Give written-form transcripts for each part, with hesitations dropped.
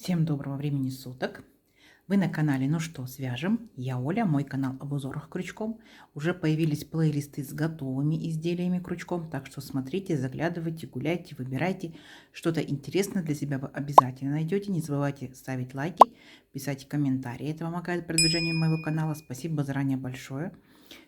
Всем доброго времени суток! Вы на канале «Ну что, свяжем?» Я Оля, мой канал об узорах крючком. Уже появились плейлисты с готовыми изделиями крючком, так что смотрите, заглядывайте, гуляйте, выбирайте. Что-то интересное для себя вы обязательно найдете. Не забывайте ставить лайки, писать комментарии. Это помогает продвижению моего канала. Спасибо заранее большое.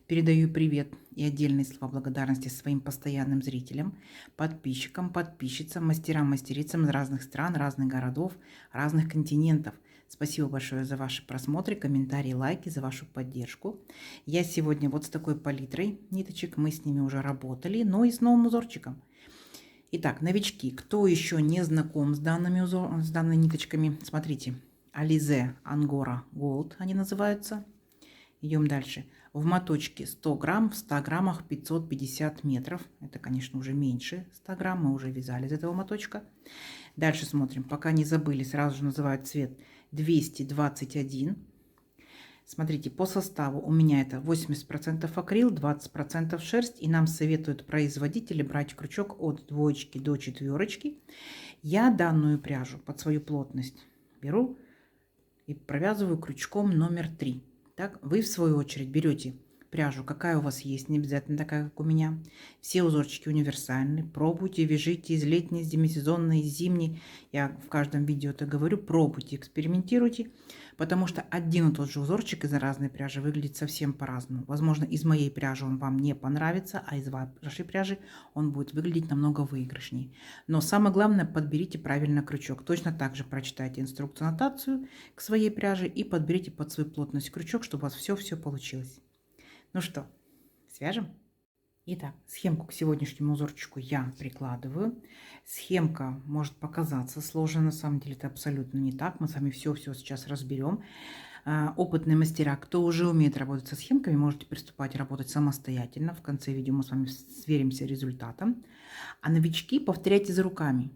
Передаю привет и отдельные слова благодарности своим постоянным зрителям, подписчикам, подписчицам, мастерам, мастерицам из разных стран, разных городов, разных континентов. Спасибо большое за ваши просмотры, комментарии, лайки, за вашу поддержку. Я сегодня вот с такой палитрой ниточек, мы с ними уже работали, но и с новым узорчиком. Итак, новички, кто еще не знаком с данными ниточками, смотрите, Alize Angora Gold они называются. Идем дальше. В моточке 100 грамм, в 100 граммах 550 метров. Это, конечно, уже меньше 100 грамм. Мы уже вязали из этого моточка. Дальше смотрим. Пока не забыли, сразу же называют цвет 221. Смотрите, по составу у меня это 80% акрил, 20% шерсть. И нам советуют производители брать крючок от 2 до 4. Я данную пряжу под свою плотность беру и провязываю крючком номер 3. Так, вы в свою очередь берете пряжу, какая у вас есть, не обязательно такая, как у меня. Все узорчики универсальны. Пробуйте, вяжите из летней, из демисезонной, из зимней. Я в каждом видео это говорю. Пробуйте, экспериментируйте, потому что один и тот же узорчик из разной пряжи выглядит совсем по-разному. Возможно, из моей пряжи он вам не понравится, а из вашей пряжи он будет выглядеть намного выигрышнее. Но самое главное, подберите правильно крючок. Точно так же прочитайте инструкцию, аннотацию к своей пряже и подберите под свою плотность крючок, чтобы у вас все получилось. Ну что, свяжем? Итак, схемку к сегодняшнему узорчику я прикладываю. Схемка может показаться сложной, на самом деле это абсолютно не так. Мы с вами все сейчас разберем. Опытные мастера, кто уже умеет работать со схемками, можете приступать работать самостоятельно. В конце видео мы с вами сверимся результатом. А новички повторяйте за руками.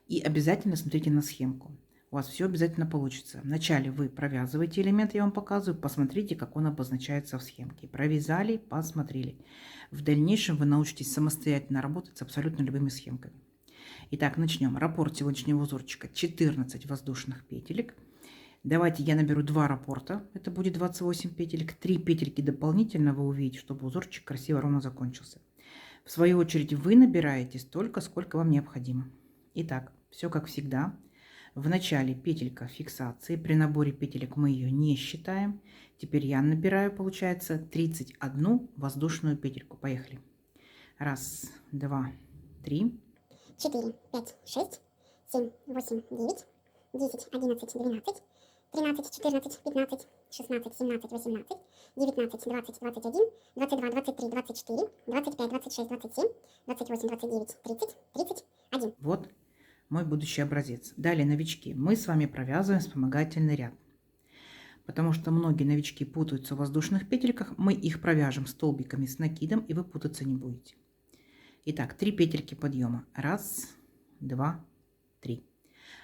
И обязательно смотрите на схемку. У вас все обязательно получится. Вначале вы провязываете элемент, я вам показываю, посмотрите, как он обозначается в схемке. Провязали, посмотрели. В дальнейшем вы научитесь самостоятельно работать с абсолютно любыми схемками. Итак, начнем. Раппорт сегодняшнего узорчика 14 воздушных петелек. Давайте я наберу 2 раппорта, это будет 28 петелек. 3 петельки дополнительно вы увидите, чтобы узорчик красиво ровно закончился. В свою очередь вы набираете столько, сколько вам необходимо. Итак, все как всегда. В начале петелька фиксации. При наборе петелек мы ее не считаем. Теперь я набираю, получается, 31 воздушную петельку. Поехали. 1, 2, 3. 4, 5, 6, 7, 8, 9, 10, 11, 12, 13, 14, 15, 16, 17, 18, 19, 20, 21, 22, 23, 24, 25, 26, 27, 28, 29, 30, 31. Вот мой будущий образец. Далее, новички, мы с вами провязываем вспомогательный ряд. Потому что многие новички путаются в воздушных петельках. Мы их провяжем столбиками с накидом, и вы путаться не будете. Итак, 3 петельки подъема. 1, 2, 3.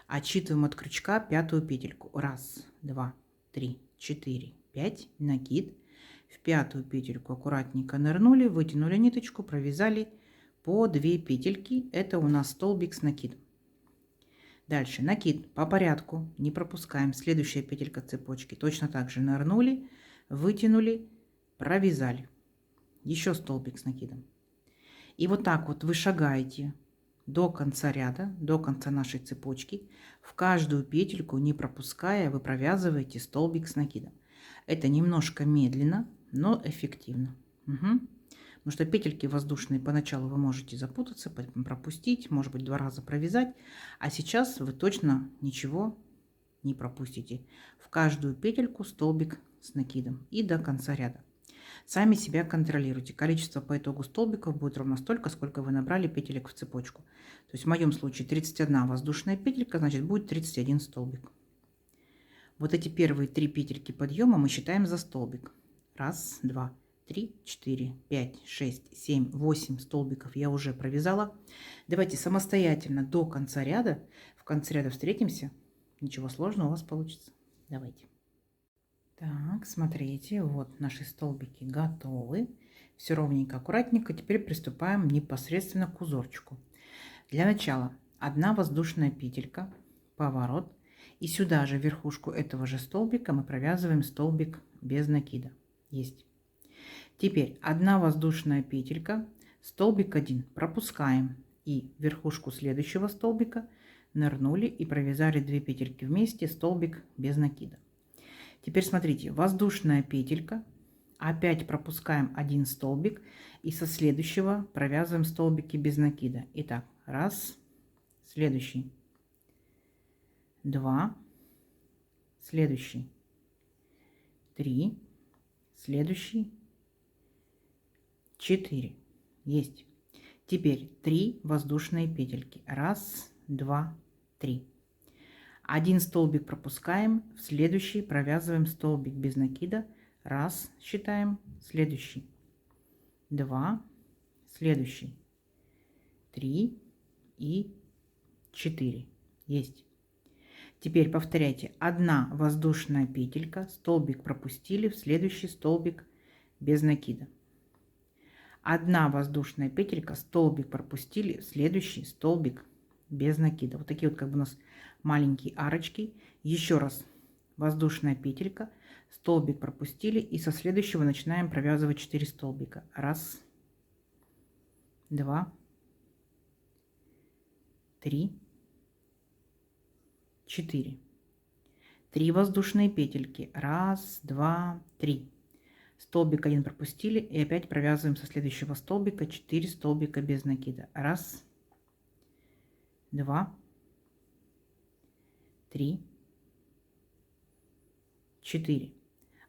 Отсчитываем от крючка 5-ю петельку. 1, 2, 3, 4, 5. Накид. В 5-ю петельку аккуратненько нырнули, вытянули ниточку, провязали по 2 петельки. Это у нас столбик с накидом. Дальше накид по порядку, не пропускаем. Следующая петелька цепочки. Точно так же нырнули, вытянули, провязали. Еще столбик с накидом. И вот так вот вы шагаете до конца ряда, до конца нашей цепочки. В каждую петельку, не пропуская, вы провязываете столбик с накидом. Это немножко медленно, но эффективно. Потому что петельки воздушные поначалу вы можете запутаться, пропустить, может быть 2 раза провязать. А сейчас вы точно ничего не пропустите. В каждую петельку столбик с накидом и до конца ряда. Сами себя контролируйте. Количество по итогу столбиков будет ровно столько, сколько вы набрали петелек в цепочку. То есть в моем случае 31 воздушная петелька, значит будет 31 столбик. Вот эти первые 3 петельки подъема мы считаем за столбик. 1, 2, 3, 4, 5, 6, 7, 8 столбиков я уже провязала. Давайте самостоятельно до конца ряда. В конце ряда встретимся. Ничего сложного у вас получится. Давайте. Так, смотрите, вот наши столбики готовы. Все ровненько, аккуратненько. Теперь приступаем непосредственно к узорчику. Для начала 1 воздушная петелька, поворот. И сюда же, в верхушку этого же столбика, мы провязываем столбик без накида. Есть. Теперь 1 воздушная петелька, столбик 1 пропускаем и в верхушку следующего столбика нырнули и провязали 2 петельки вместе, столбик без накида. Теперь смотрите, воздушная петелька, опять пропускаем 1 столбик и со следующего провязываем столбики без накида. Итак, раз, следующий, 2, следующий, 3, следующий, 4. Есть. Теперь 3 воздушные петельки. Раз, 2, 3. 1 столбик пропускаем, в следующий провязываем столбик без накида. Раз, считаем, следующий, 2, следующий, 3 и 4. Есть. Теперь повторяйте. 1 воздушная петелька, столбик пропустили, в следующий столбик без накида. 1 воздушная петелька, столбик пропустили, в следующий столбик без накида. Вот такие вот как бы у нас маленькие арочки. Еще раз. Воздушная петелька, столбик пропустили и со следующего начинаем провязывать 4 столбика. Раз, 2, 3, 4. 3 воздушные петельки. Раз, 2, 3. Столбик 1 пропустили и опять провязываем со следующего столбика 4 столбика без накида. Раз, 2, 3, 4.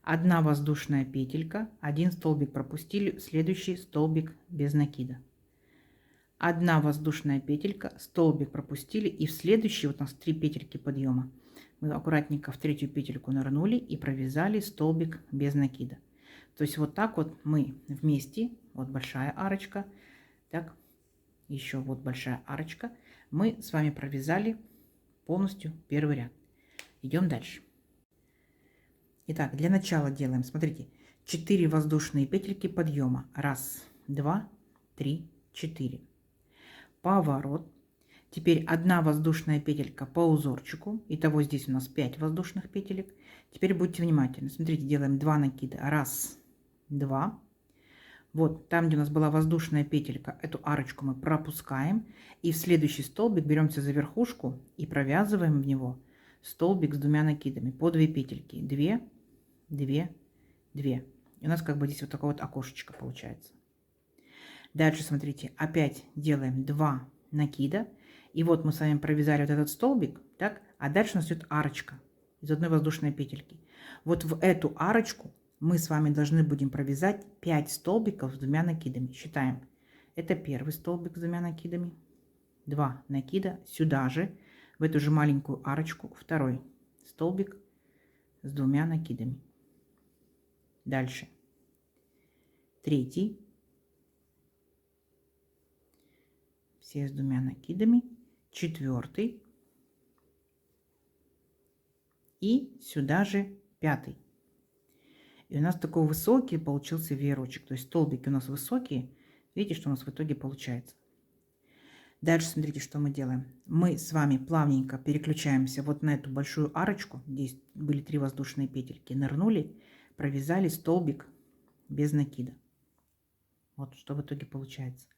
1 воздушная петелька, 1 столбик пропустили, следующий столбик без накида. 1 воздушная петелька, столбик пропустили и в следующий, вот у нас 3 петельки подъема, мы аккуратненько в 3-ю петельку нырнули и провязали столбик без накида. То есть вот так вот мы вместе, вот большая арочка, так, еще вот большая арочка, мы с вами провязали полностью первый ряд. Идем дальше. Итак, для начала делаем, смотрите, 4 воздушные петельки подъема. Раз, 2, 3, 4. Поворот. Теперь 1 воздушная петелька по узорчику. Итого здесь у нас 5 воздушных петелек. Теперь будьте внимательны. Смотрите, делаем 2 накида. Раз, 2. Вот там, где у нас была воздушная петелька, эту арочку мы пропускаем. И в следующий столбик беремся за верхушку и провязываем в него столбик с 2 накидами по 2 петельки. 2, 2, 2. И у нас как бы здесь вот такое вот окошечко получается. Дальше смотрите, опять делаем 2 накида. И вот мы с вами провязали вот этот столбик, так? А дальше у нас идет арочка из 1 воздушной петельки. Вот в эту арочку мы с вами должны будем провязать 5 столбиков с 2 накидами. Считаем. Это первый столбик с 2 накидами. 2 накида. Сюда же, в эту же маленькую арочку, второй столбик с 2 накидами. Дальше. Третий. Все с 2 накидами. Четвертый. И сюда же 5. И у нас такой высокий получился веерочек. То есть столбики у нас высокие. Видите, что у нас в итоге получается. Дальше смотрите, что мы делаем. Мы с вами плавненько переключаемся вот на эту большую арочку. Здесь были 3 воздушные петельки. Нырнули, провязали столбик без накида. Вот что в итоге получается.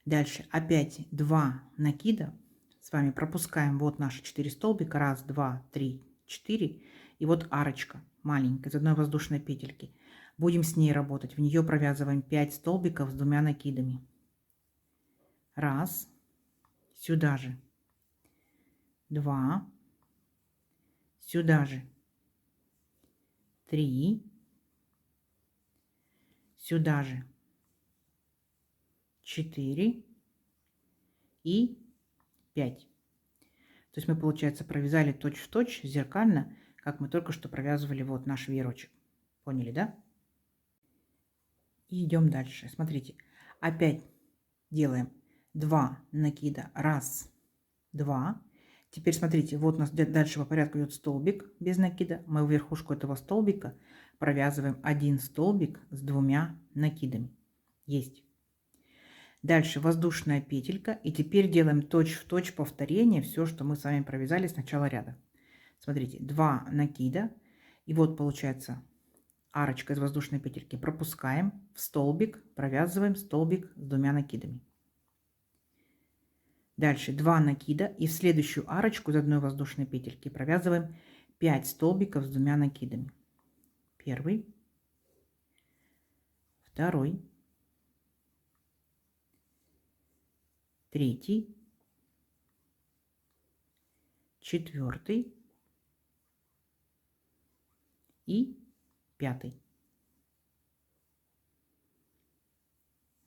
Дальше опять 2 накида. С вами пропускаем вот наши 4 столбика. Раз, 2, 3, 4. И вот арочка маленькая из 1 воздушной петельки. Будем с ней работать. В нее провязываем 5 столбиков с 2 накидами. Раз. Сюда же. 2. Сюда же. 3. Сюда же. 4 и 5. То есть мы, получается, провязали точь-в-точь зеркально, как мы только что провязывали вот наш веерочек. Поняли, да? И идем дальше. Смотрите, опять делаем 2 накида. Раз, 2. Теперь смотрите, вот у нас дальше по порядку идет столбик без накида. Мы в верхушку этого столбика провязываем 1 столбик с 2 накидами. Есть. Дальше воздушная петелька. И теперь делаем точь-в-точь повторение, все, что мы с вами провязали с начала ряда. Смотрите, 2 накида. И вот получается арочка из воздушной петельки. Пропускаем в столбик, провязываем столбик с 2 накидами. Дальше 2 накида. И в следующую арочку из одной воздушной петельки провязываем 5 столбиков с 2 накидами. Первый, второй, третий, четвертый и пятый.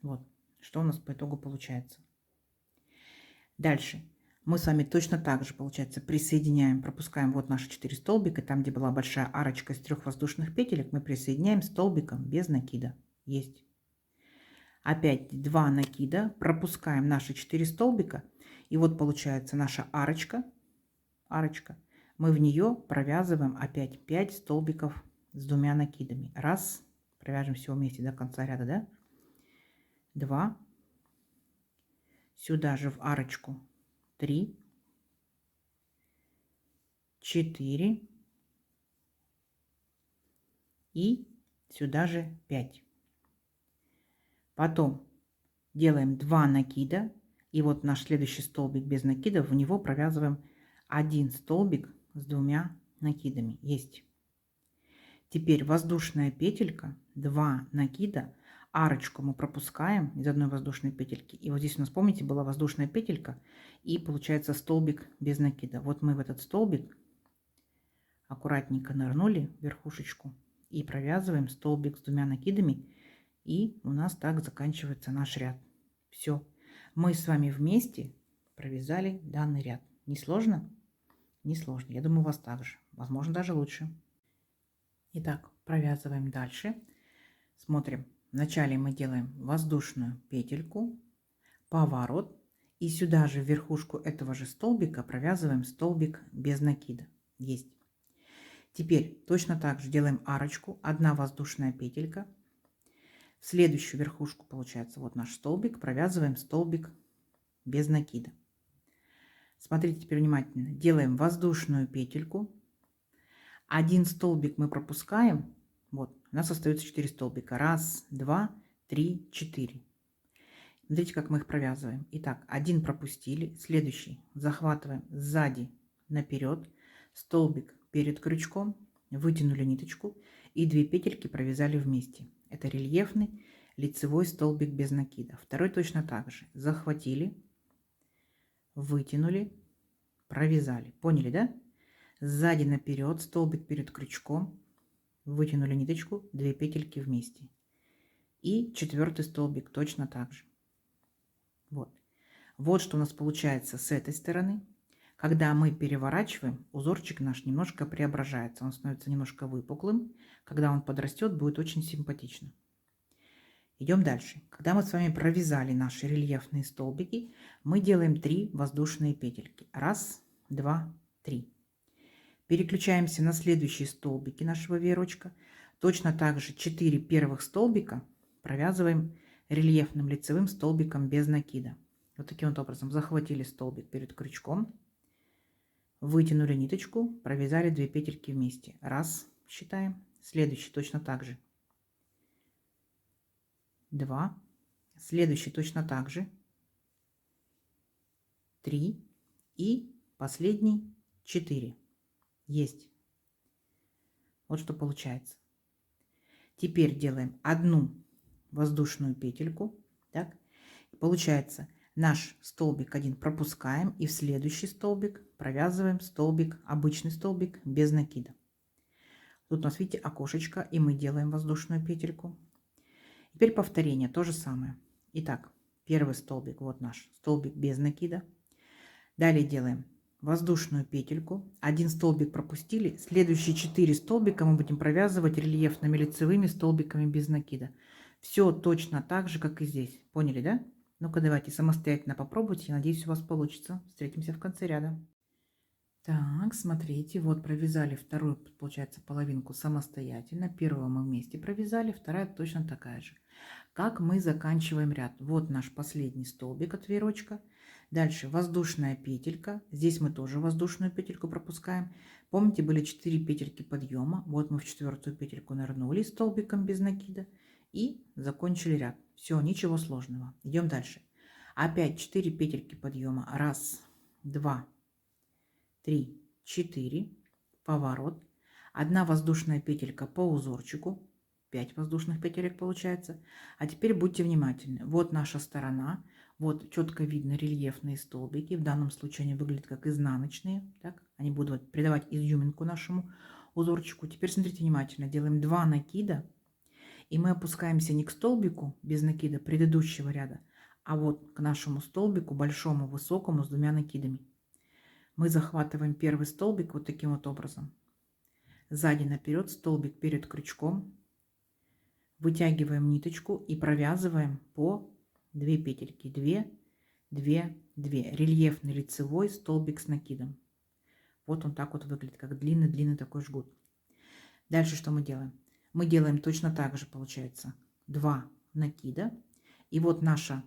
Вот, что у нас по итогу получается. Дальше мы с вами точно так же, получается, присоединяем, пропускаем вот наши 4 столбика, там, где была большая арочка из 3 воздушных петелек, мы присоединяем столбиком без накида. Есть. Опять 2 накида, пропускаем наши 4 столбика, и вот получается наша арочка. Мы в нее провязываем опять 5 столбиков с 2 накидами. Раз, провяжем все вместе до конца ряда, да? 2, сюда же в арочку 3, 4 и сюда же 5. Потом делаем 2 накида, и вот наш следующий столбик без накидов, в него провязываем 1 столбик с 2 накидами. Есть. Теперь воздушная петелька, 2 накида, арочку мы пропускаем из одной воздушной петельки. И вот здесь у нас, помните, была воздушная петелька и получается столбик без накида. Вот мы в этот столбик аккуратненько нырнули в верхушечку и провязываем столбик с 2 накидами. И у нас так заканчивается наш ряд. Все. Мы с вами вместе провязали данный ряд. Не сложно? Не сложно. Я думаю, у вас так же. Возможно, даже лучше. Итак, провязываем дальше. Смотрим. Вначале мы делаем воздушную петельку, поворот. И сюда же в верхушку этого же столбика провязываем столбик без накида. Есть. Теперь точно так же делаем арочку. 1 воздушная петелька. В следующую верхушку, получается, вот наш столбик, провязываем столбик без накида. Смотрите теперь внимательно. Делаем воздушную петельку. 1 столбик мы пропускаем. Вот, у нас остается 4 столбика. 1, 2, 3, 4. Смотрите, как мы их провязываем. Итак, 1 пропустили. Следующий захватываем сзади наперед. Столбик перед крючком. Вытянули ниточку. И 2 петельки провязали вместе. Это рельефный лицевой столбик без накида. Второй точно так же. Захватили, вытянули, провязали. Поняли, да? Сзади наперед, столбик перед крючком, вытянули ниточку, 2 петельки вместе. И 4 столбик точно так же. Вот. Вот что у нас получается с этой стороны. Когда мы переворачиваем, узорчик наш немножко преображается. Он становится немножко выпуклым. Когда он подрастет, будет очень симпатично. Идем дальше. Когда мы с вами провязали наши рельефные столбики, мы делаем 3 воздушные петельки. 1, 2, 3. Переключаемся на следующие столбики нашего веерочка. Точно так же 4 первых столбика провязываем рельефным лицевым столбиком без накида. Вот таким вот образом захватили столбик перед крючком, вытянули ниточку, провязали 2 петельки вместе. 1, считаем. Следующий точно так же. 2. Следующий точно так же. 3. И последний 4. Есть. Вот что получается. Теперь делаем 1 воздушную петельку. Так. Получается, наш столбик 1 пропускаем и в следующий столбик провязываем столбик, обычный столбик без накида. Тут у нас, видите, окошечко, и мы делаем воздушную петельку. Теперь повторение, то же самое. Итак, первый столбик, вот наш столбик без накида. Далее делаем воздушную петельку. 1 столбик пропустили. Следующие 4 столбика мы будем провязывать рельефными лицевыми столбиками без накида. Все точно так же, как и здесь. Поняли, да? Ну-ка, давайте самостоятельно попробуйте. Я надеюсь, у вас получится. Встретимся в конце ряда. Так, смотрите, вот провязали вторую, получается, половинку самостоятельно. Первую мы вместе провязали, вторая точно такая же. как мы заканчиваем ряд. Вот наш последний столбик от веерочка. Дальше воздушная петелька. Здесь мы тоже воздушную петельку пропускаем. Помните, были 4 петельки подъема. Вот мы в 4-ю петельку нырнули столбиком без накида и закончили ряд. Все, ничего сложного. Идем дальше. Опять 4 петельки подъема. 1, 2, 3, 4. Поворот. 1 воздушная петелька по узорчику. 5 воздушных петелек получается. А теперь будьте внимательны. Вот наша сторона. Вот четко видно рельефные столбики. В данном случае они выглядят как изнаночные. Так? Они будут придавать изюминку нашему узорчику. Теперь смотрите внимательно. Делаем 2 накида. И мы опускаемся не к столбику без накида предыдущего ряда, а вот к нашему столбику большому, высокому, с 2 накидами. Мы захватываем первый столбик вот таким вот образом. Сзади наперед столбик перед крючком. Вытягиваем ниточку и провязываем по 2 петельки. 2, 2, 2. Рельефный лицевой столбик с накидом. Вот он так вот выглядит, как длинный-длинный такой жгут. Дальше что мы делаем? Мы делаем точно так же, получается, 2 накида. И вот наша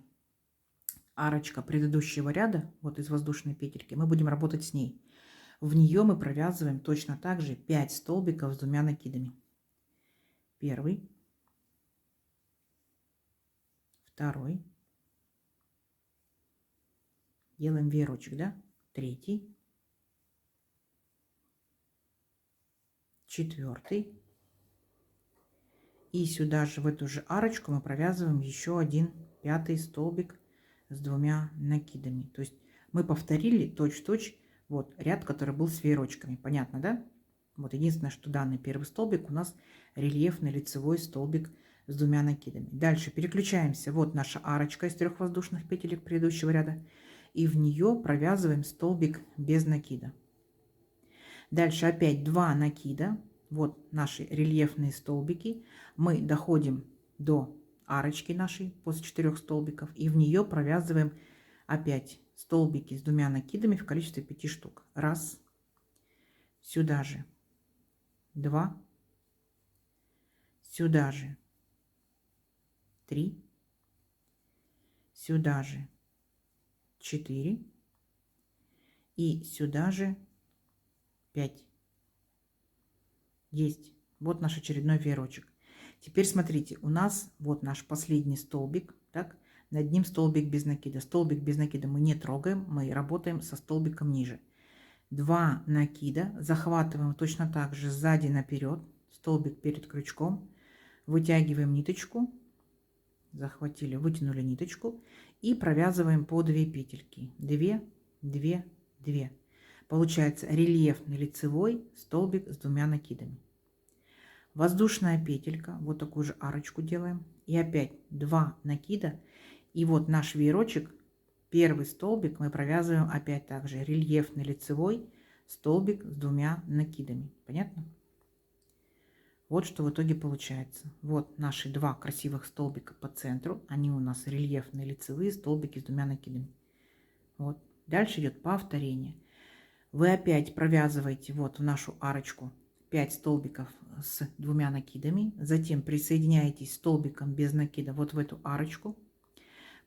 арочка предыдущего ряда, вот из воздушной петельки, мы будем работать с ней. В нее мы провязываем точно так же 5 столбиков с 2 накидами. Первый. Второй. Делаем веерочек, да? Третий. Четвертый. И сюда же, в эту же арочку, мы провязываем еще один 5-й столбик с 2 накидами. То есть мы повторили точь-в-точь вот ряд, который был с веерочками. Понятно, да? Вот единственное, что данный первый столбик у нас рельефный лицевой столбик с 2 накидами. Дальше переключаемся. Вот наша арочка из 3 воздушных петелек предыдущего ряда. И в нее провязываем столбик без накида. Дальше опять 2 накида. Вот наши рельефные столбики. Мы доходим до арочки нашей после 4 столбиков. И в нее провязываем опять столбики с 2 накидами в количестве 5 штук. 1. Сюда же. 2. Сюда же. 3. Сюда же 4. И сюда же 5. Есть. Вот наш очередной веерочек. Теперь смотрите, у нас вот наш последний столбик. Так? Над ним столбик без накида. Столбик без накида мы не трогаем, мы работаем со столбиком ниже. 2 накида. Захватываем точно так же сзади наперед. Столбик перед крючком. Вытягиваем ниточку. Захватили, вытянули ниточку и провязываем по 2 петельки. 2, 2, 2. Получается рельефный лицевой столбик с 2 накидами. Воздушная петелька, вот такую же арочку делаем. И опять 2 накида. И вот наш веерочек, первый столбик мы провязываем опять также рельефный лицевой столбик с 2 накидами. Понятно? Вот что в итоге получается. Вот наши 2 красивых столбика по центру. Они у нас рельефные лицевые столбики с 2 накидами. Вот. Дальше идет повторение. Вы опять провязываете вот в нашу арочку 5 столбиков с 2 накидами. Затем присоединяетесь столбиком без накида вот в эту арочку.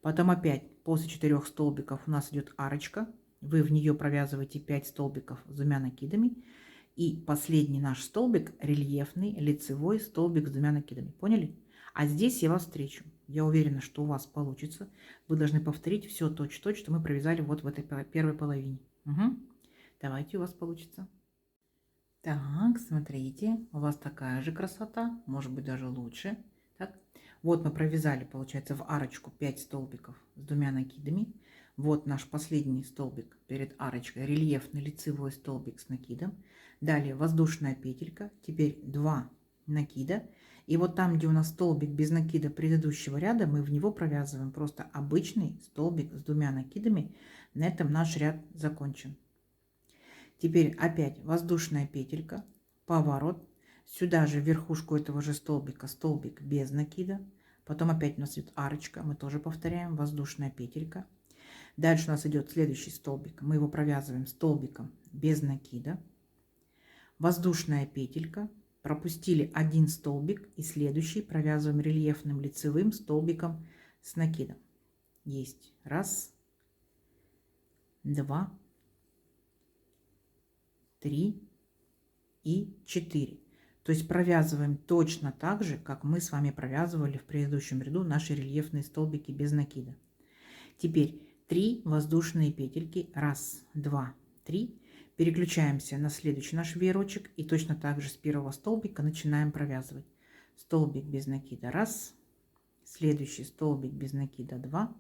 Потом опять после 4 столбиков у нас идет арочка. Вы в нее провязываете 5 столбиков с 2 накидами. И последний наш столбик рельефный лицевой столбик с 2 накидами. Поняли? А здесь я вас встречу. Я уверена, что у вас получится. Вы должны повторить все точь-в-точь, что мы провязали вот в этой первой половине. Угу. Давайте, у вас получится. Так, смотрите, у вас такая же красота, может быть даже лучше. Так, вот мы провязали, получается, в арочку 5 столбиков с 2 накидами. Вот наш последний столбик перед арочкой, рельефный лицевой столбик с накидом. Далее воздушная петелька, теперь 2 накида. И вот там, где у нас столбик без накида предыдущего ряда, мы в него провязываем просто обычный столбик с 2 накидами. На этом наш ряд закончен. Теперь опять воздушная петелька, поворот. Сюда же в верхушку этого же столбика столбик без накида. Потом опять у нас идет арочка, мы тоже повторяем, воздушная петелька. Дальше у нас идет следующий столбик. Мы его провязываем столбиком без накида. Воздушная петелька, пропустили один столбик и следующий провязываем рельефным лицевым столбиком с накидом. Есть. Раз, два, три и 4. То есть провязываем точно так же, как мы с вами провязывали в предыдущем ряду наши рельефные столбики без накида. Теперь 3 воздушные петельки. Раз, два, три. Переключаемся на следующий наш веерочек и точно так же с первого столбика начинаем провязывать. Столбик без накида. Раз. Следующий столбик без накида. 2.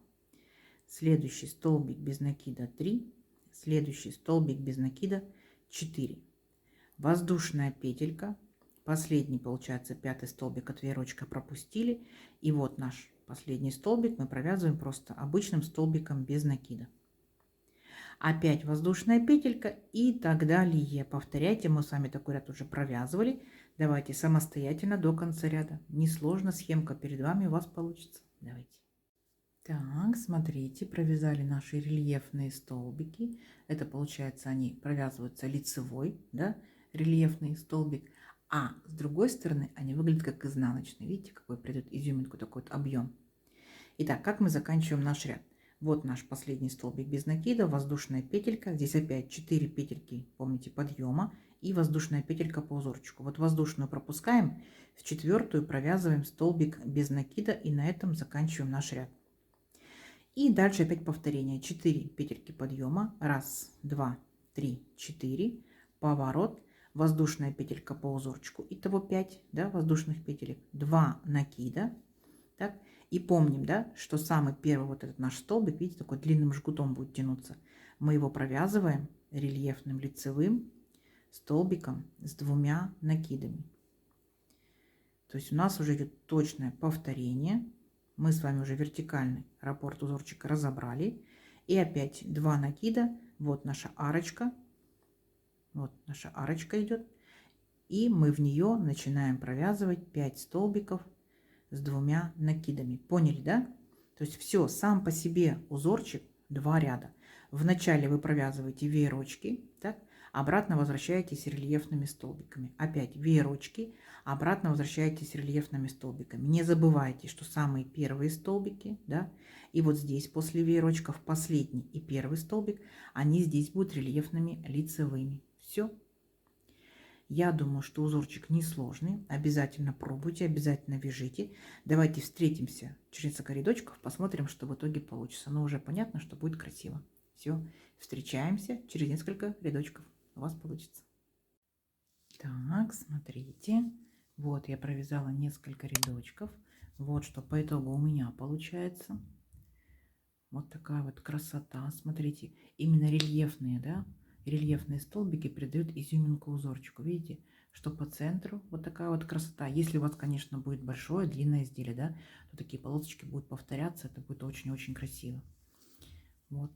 Следующий столбик без накида. 3. Следующий столбик без накида. 4. Воздушная петелька. Последний, получается, пятый столбик от веерочка пропустили. И вот наш последний столбик мы провязываем просто обычным столбиком без накида. Опять воздушная петелька и так далее. Повторяйте, мы с вами такой ряд уже провязывали. Давайте самостоятельно до конца ряда. Несложно, схемка перед вами у вас получится. Давайте. Так, смотрите, провязали наши рельефные столбики. Это получается, они провязываются лицевой, да, рельефный столбик. А с другой стороны они выглядят как изнаночные. Видите, какой придет изюминку, такой вот объем. Итак, как мы заканчиваем наш ряд? Вот наш последний столбик без накида, воздушная петелька. Здесь опять 4 петельки, помните, подъема и воздушная петелька по узорчику. Вот воздушную пропускаем, в четвертую провязываем столбик без накида и на этом заканчиваем наш ряд. И дальше опять повторение. 4 петельки подъема. Раз, два, три, 4. Поворот. Воздушная петелька по узорчику. Итого 5, да, воздушных петелек. 2 накида. Так. И помним, да, что самый первый вот этот наш столбик, видите, такой длинным жгутом будет тянуться. Мы его провязываем рельефным лицевым столбиком с 2 накидами. То есть у нас уже идет точное повторение. Мы с вами уже вертикальный раппорт узорчика разобрали. И опять 2 накида. Вот наша арочка. Вот наша арочка идет. И мы в нее начинаем провязывать 5 столбиков с 2 накидами. Поняли, да? То есть все, сам по себе узорчик 2 ряда. Вначале вы провязываете веерочки, так? Обратно возвращаетесь рельефными столбиками. Опять веерочки, обратно возвращаетесь рельефными столбиками. Не забывайте, что самые первые столбики, да, и вот здесь после веерочков последний и первый столбик, они здесь будут рельефными лицевыми. Все. Я думаю, что узорчик несложный. Обязательно пробуйте, обязательно вяжите. Давайте встретимся через несколько рядочков, посмотрим, что в итоге получится. Но уже понятно, что будет красиво. Все, встречаемся через несколько рядочков. У вас получится. Так, смотрите. Вот я провязала несколько рядочков. Вот что по итогу у меня получается. Вот такая вот красота. Смотрите, именно рельефные, да? Рельефные столбики придают изюминку узорчику. Видите, что по центру вот такая вот красота. Если у вас, конечно, будет большое, длинное изделие, да, то такие полосочки будут повторяться. Это будет очень-очень красиво. Вот.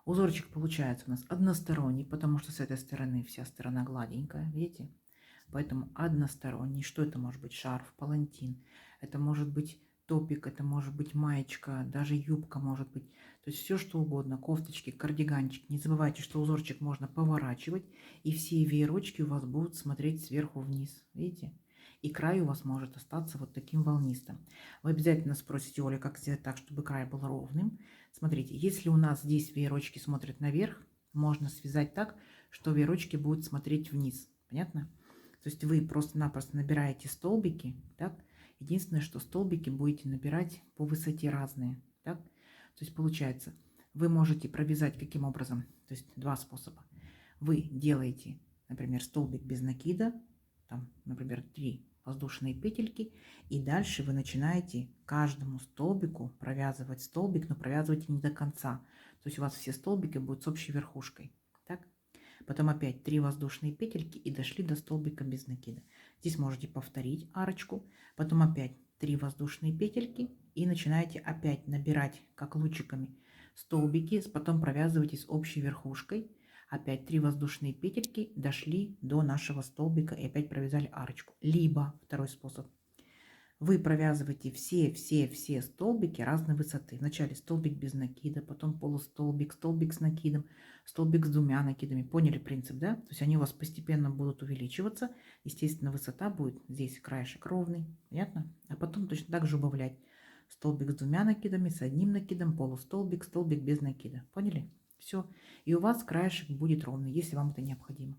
Узорчик получается у нас односторонний, потому что с этой стороны вся сторона гладенькая, видите? Поэтому односторонний. Что это может быть? Шарф, палантин. Это может быть топик, это может быть маечка, даже юбка может быть. То есть все что угодно. Кофточки, кардиганчик. Не забывайте, что узорчик можно поворачивать. И все веерочки у вас будут смотреть сверху вниз. Видите? И край у вас может остаться вот таким волнистым. Вы обязательно спросите Оля, как сделать так, чтобы край был ровным. Смотрите, если у нас здесь веерочки смотрят наверх, можно связать так, что веерочки будут смотреть вниз. Понятно? То есть вы просто-напросто набираете столбики, так? Единственное, что столбики будете набирать по высоте разные, так? То есть получается, вы можете провязать каким образом? То есть 2 способа. Вы делаете, например, столбик без накида, там, например, 3 воздушные петельки, и дальше вы начинаете каждому столбику провязывать столбик, но провязывайте не до конца. То есть у вас все столбики будут с общей верхушкой, так? Потом опять 3 воздушные петельки и дошли до столбика без накида. Здесь можете повторить арочку, потом опять 3 воздушные петельки и начинаете опять набирать как лучиками столбики, потом провязывайте с общей верхушкой. Опять 3 воздушные петельки, дошли до нашего столбика и опять провязали арочку. Либо второй способ. вы провязываете все столбики разной высоты. Вначале столбик без накида, потом полустолбик, столбик с накидом, столбик с двумя накидами. Поняли принцип, да? То есть они у вас постепенно будут увеличиваться. Естественно, высота будет здесь краешек ровный. Понятно? А потом точно так же убавлять. Столбик с двумя накидами, с одним накидом, полустолбик, столбик без накида. Поняли? Все. И у вас краешек будет ровный, если вам это необходимо.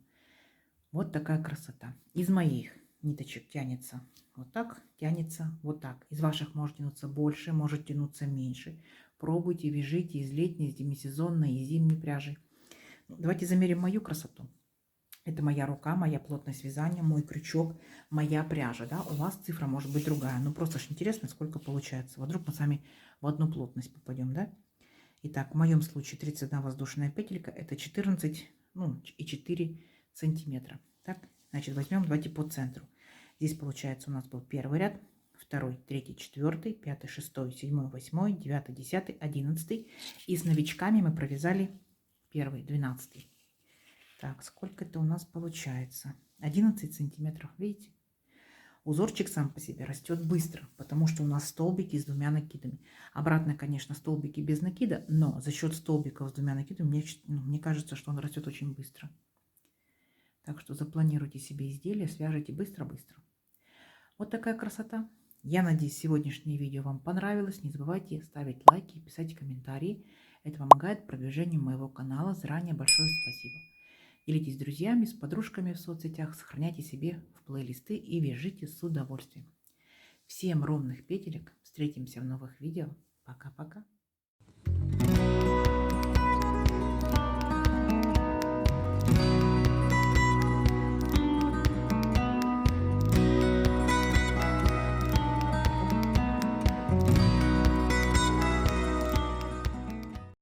Вот такая красота. Из моих ниточек тянется вот так, тянется вот так. Из ваших может тянуться больше, может тянуться меньше. Пробуйте, вяжите из летней, из демисезонной и зимней пряжи. Давайте замерим мою красоту. Это моя рука, моя плотность вязания, мой крючок, моя пряжа. Да? У вас цифра может быть другая. Ну просто ж интересно, сколько получается. Вот вдруг мы с вами в одну плотность попадем, да? Итак, в моем случае 31 воздушная петелька, это 14, ну и 4 сантиметра. Так, значит, возьмем, давайте по центру. Здесь получается у нас был первый ряд, второй, третий, четвертый, пятый, шестой, седьмой, восьмой, девятый, десятый, 11. И с новичками мы провязали первый, 12. Так, сколько это у нас получается? 11 сантиметров, видите? Узорчик сам по себе растет быстро, потому что у нас столбики с двумя накидами. Обратно, конечно, столбики без накида, но за счет столбиков с двумя накидами мне кажется, что он растет очень быстро. Так что запланируйте себе изделие, свяжите быстро-быстро. Вот такая красота. Я надеюсь, сегодняшнее видео вам понравилось. Не забывайте ставить лайки и писать комментарии. Это помогает продвижению моего канала. Заранее большое спасибо. Делитесь с друзьями, с подружками в соцсетях, сохраняйте себе в плейлисты и вяжите с удовольствием. Всем ровных петелек. Встретимся в новых видео. Пока-пока.